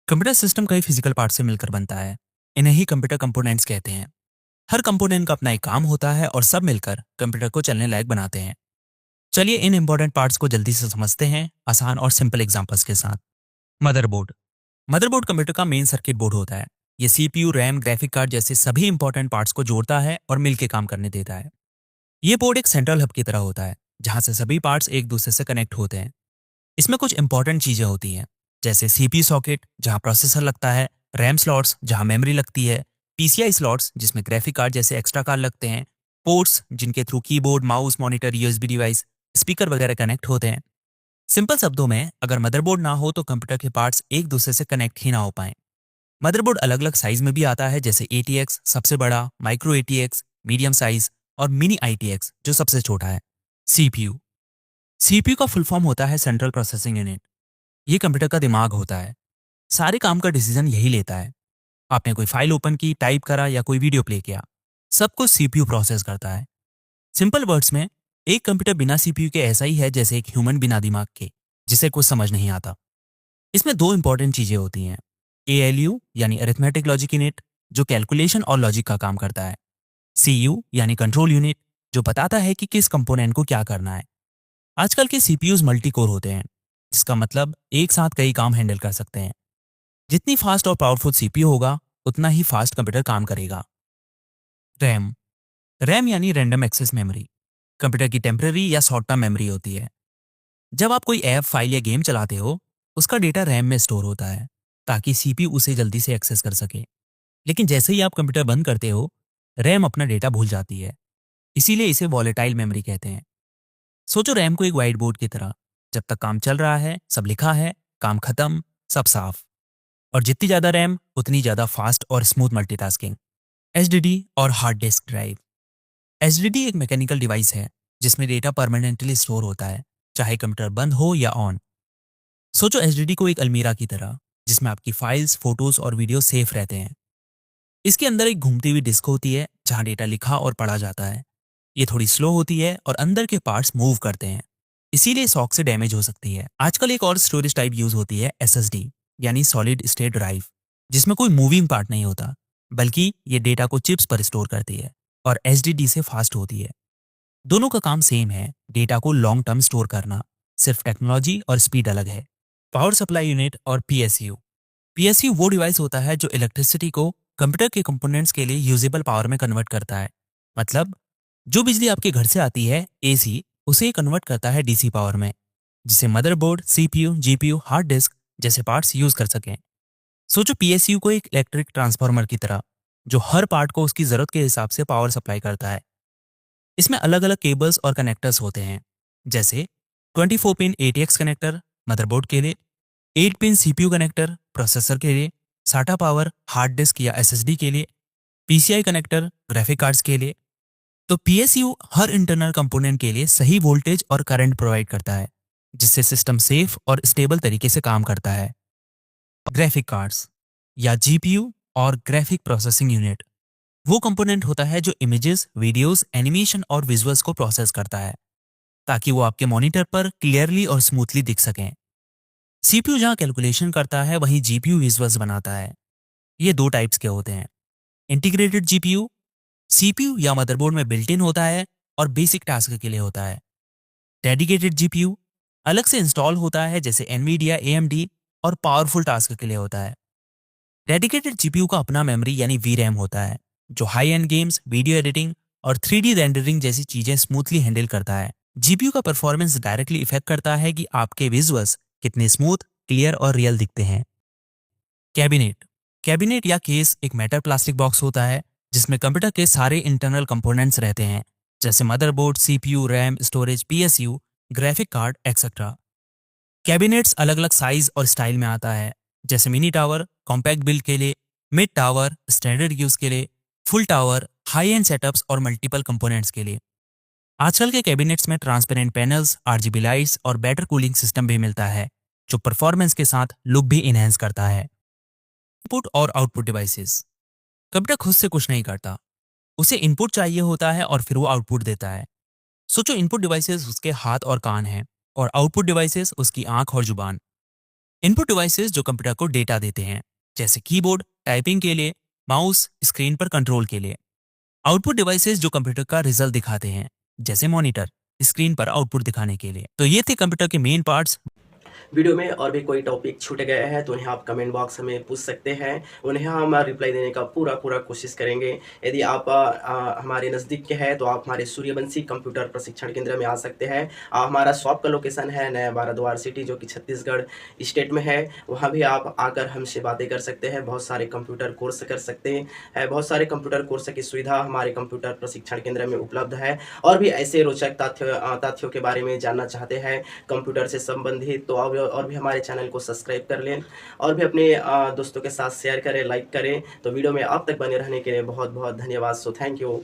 Computer system कई physical part से मिलकर बनता है। इन्हें ही कंप्यूटर कंपोनेंट्स कहते हैं। हर कंपोनेंट का अपना एक काम होता है और सब मिलकर कंप्यूटर को चलने लायक बनाते हैं। चलिए इन इंपॉर्टेंट पार्ट्स को जल्दी से समझते हैं आसान और सिंपल एग्जांपल्स के साथ। मदरबोर्ड। मदरबोर्ड कंप्यूटर का मेन सर्किट बोर्ड होता है। ये सीपीयू, रैम, ग्राफिक कार्ड जैसे सभी इंपॉर्टेंट पार्ट्स को जोड़ता है और मिलकर काम करने देता है। ये बोर्ड एक सेंट्रल हब की तरह होता है, जहां से सभी पार्ट्स एक दूसरे से कनेक्ट होते हैं। इसमें कुछ इंपॉर्टेंट चीजें होती हैं, जैसे सीपीयू सॉकेट जहां प्रोसेसर लगता है, रैम स्लॉट्स जहां मेमोरी लगती है, पीसीआई स्लॉट्स जिसमें ग्राफिक कार्ड जैसे एक्स्ट्रा कार्ड लगते हैं, पोर्ट्स जिनके through keyboard, mouse, monitor, USB device, speaker वगैरह कनेक्ट होते हैं। सिंपल शब्दों में, अगर मदरबोर्ड ना हो तो कंप्यूटर के पार्ट्स एक दूसरे से कनेक्ट ही ना हो पाए। मदरबोर्ड अलग अलग साइज में भी आता है, जैसे एटीएक्स सबसे बड़ा, माइक्रो एटीएक्स मीडियम साइज और मिनी आईटीएक्स जो सबसे छोटा है। सीपीयू। सीपीयू का फुल फॉर्म होता है सेंट्रल प्रोसेसिंग यूनिट। ये कंप्यूटर का दिमाग होता है। सारे काम का डिसीजन यही लेता है। आपने कोई फाइल ओपन की, टाइप करा या कोई वीडियो प्ले किया, सब कुछ सीपीयू प्रोसेस करता है। सिंपल वर्ड्स में, एक कंप्यूटर बिना सीपीयू के ऐसा ही है जैसे एक ह्यूमन बिना दिमाग के, जिसे कुछ समझ नहीं आता। इसमें दो इंपॉर्टेंट चीजें होती हैं। एएलयू यानी अरिथमेटिक लॉजिक यूनिट, जो कैलकुलेशन और लॉजिक का काम करता है। सीयू यानी कंट्रोल यूनिट, जो बताता है कि किस कंपोनेंट को क्या करना है। आजकल के सीपीयूज मल्टी कोर होते हैं, जिसका मतलब एक साथ कई काम हैंडल कर सकते हैं। जितनी फास्ट और पावरफुल सीपीयू होगा, उतना ही फास्ट कंप्यूटर काम करेगा। रैम। रैम यानी रैंडम एक्सेस मेमोरी, कंप्यूटर की टेम्पररी या शॉर्ट टर्म मेमोरी होती है। जब आप कोई ऐप, फाइल या गेम चलाते हो, उसका डेटा रैम में स्टोर होता है, ताकि सीपीयू उसे जल्दी से एक्सेस कर सके। लेकिन जैसे ही आप कंप्यूटर बंद करते हो, रैम अपना डेटा भूल जाती है। इसीलिए इसे वॉलेटाइल मेमोरी कहते हैं। सोचो रैम को एक व्हाइट बोर्ड की तरह। जब तक काम चल रहा है, सब लिखा है, काम खत्म, सब साफ। और जितनी ज़्यादा रैम, उतनी ज़्यादा फास्ट और स्मूथ मल्टीटास्किंग। एचडीडी और हार्ड डिस्क ड्राइव। एचडीडी एक मैकेनिकल डिवाइस है जिसमें डेटा परमानेंटली स्टोर होता है, चाहे कंप्यूटर बंद हो या ऑन। सोचो एचडीडी को एक अलमीरा की तरह, जिसमें आपकी फाइल्स, फोटोज और वीडियो सेफ रहते हैं। इसके अंदर एक घूमती हुई डिस्क होती है जहां डेटा लिखा और पढ़ा जाता है। ये थोड़ी स्लो होती है और अंदर के पार्ट्स मूव करते हैं, इसीलिए शॉक से डैमेज हो सकती है। आजकल एक और स्टोरेज टाइप यूज होती है, एसएसडी यानी सॉलिड स्टेट ड्राइव, जिसमें कोई मूविंग पार्ट नहीं होता, बल्कि ये डेटा को चिप्स पर स्टोर करती है और एचडीडी से फास्ट होती है। दोनों का काम सेम है, डेटा को लॉन्ग टर्म स्टोर करना, सिर्फ टेक्नोलॉजी और स्पीड अलग है। पावर सप्लाई यूनिट और पीएसयू। पीएसयू वो डिवाइस होता है जो इलेक्ट्रिसिटी को कंप्यूटर के कंपोनेंट्स के लिए यूजेबल पावर में कन्वर्ट करता है। मतलब जो बिजली आपके घर से आती है, एसी, उसे कन्वर्ट करता है डीसी पावर में, जिसे motherboard, CPU, GPU, hard disk जैसे पार्ट्स यूज कर सकें। सोचो पीएसयू को एक इलेक्ट्रिक ट्रांसफार्मर की तरह, जो हर पार्ट को उसकी जरूरत के हिसाब से पावर सप्लाई करता है। इसमें अलग अलग केबल्स और कनेक्टर्स होते हैं, जैसे 24 पिन एटीएक्स कनेक्टर मदरबोर्ड के लिए, 8 पिन सीपीयू कनेक्टर प्रोसेसर के लिए, साटा पावर हार्ड डिस्क या एसएसडी के लिए, पीसीआई कनेक्टर ग्राफिक कार्ड्स के लिए। तो पीएसयू हर इंटरनल कंपोनेंट के लिए सही वोल्टेज और करंट प्रोवाइड करता है, जिससे सिस्टम सेफ और स्टेबल तरीके से काम करता है। ग्राफिक कार्ड्स या जीपीयू और ग्राफिक प्रोसेसिंग यूनिट वो कंपोनेंट होता है जो इमेजेस, वीडियोस, एनिमेशन और विजुअल्स को प्रोसेस करता है, ताकि वो आपके मॉनिटर पर क्लियरली और स्मूथली दिख सकें। सीपीयू जहां कैलकुलेशन करता है, वहीं जीपीयू विजुअल्स बनाता है। ये दो टाइप्स के होते हैं। इंटीग्रेटेड जीपीयू सीपीयू या मदरबोर्ड में बिल्ट इन होता है और बेसिक टास्क के लिए होता है। डेडिकेटेड जीपीयू अलग से इंस्टॉल होता है, जैसे एनवीडिया, एएमडी, और पावरफुल टास्क के लिए होता है। डेडिकेटेड जीपीयू का अपना मेमोरी यानी वीरैम होता है, जो high and games, video editing और 3D रेंडरिंग जैसी चीजें स्मूथली हैंडल करता है। जीपीयू का परफॉर्मेंस डायरेक्टली इफेक्ट करता है कि आपके विजुअल्स कितने स्मूथ, क्लियर और रियल दिखते हैं। कैबिनेट। कैबिनेट या केस एक मेटल प्लास्टिक बॉक्स होता है, जिसमें कंप्यूटर के सारे इंटरनल कंपोनेंट्स रहते हैं, जैसे motherboard, CPU, RAM, storage, PSU, graphic card etcetera. Cabinets अलग अलग साइज और स्टाइल में आता है, जैसे मिनी टावर कॉम्पैक्ट बिल्ड के लिए, मिड टावर स्टैंडर्ड यूज के लिए, full tower high and setups और मल्टीपल कंपोनेंट्स के लिए। आजकल के कैबिनेट्स में ट्रांसपेरेंट पैनल्स, आरजीबी लाइट्स और बेटर कूलिंग सिस्टम भी मिलता है, जो परफॉर्मेंस के साथ लुक भी इनहेंस करता है। इनपुट और आउटपुट डिवाइसेस। कंप्यूटर खुद से कुछ नहीं करता, उसे इनपुट चाहिए होता है और फिर वो आउटपुट देता है। सोचो इनपुट डिवाइसेस उसके हाथ और कान हैं, और आउटपुट डिवाइसेस उसकी आंख और जुबान। इनपुट डिवाइसेस जो कंप्यूटर को डेटा देते हैं, जैसे कीबोर्ड टाइपिंग के लिए, माउस स्क्रीन पर कंट्रोल के लिए। आउटपुट डिवाइसेस जो कंप्यूटर का रिजल्ट दिखाते हैं, जैसे मॉनिटर स्क्रीन पर आउटपुट दिखाने के लिए। तो ये थे कंप्यूटर के मेन पार्ट्स। वीडियो में और भी कोई टॉपिक छूट गए हैं तो उन्हें आप कमेंट बॉक्स में पूछ सकते हैं। उन्हें हम रिप्लाई देने का पूरा कोशिश करेंगे। यदि आप हमारे नज़दीक के हैं तो आप हमारे सूर्यवंशी कंप्यूटर प्रशिक्षण केंद्र में आ सकते हैं। हमारा शॉप का लोकेशन है नया बाराद्वार सिटी, जो कि छत्तीसगढ़ स्टेट में है। वहाँ भी आप आकर हमसे बातें कर सकते हैं, बहुत सारे कंप्यूटर कोर्स कर सकते हैं। बहुत सारे कंप्यूटर कोर्स की सुविधा हमारे कंप्यूटर प्रशिक्षण केंद्र में उपलब्ध है। और भी ऐसे रोचक तथ्यों के बारे में जानना चाहते हैं कंप्यूटर से संबंधित, तो और भी हमारे चैनल को सब्सक्राइब कर लें और भी अपने दोस्तों के साथ शेयर करें, लाइक करें। तो वीडियो में अब तक बने रहने के लिए बहुत बहुत धन्यवाद। So thank you.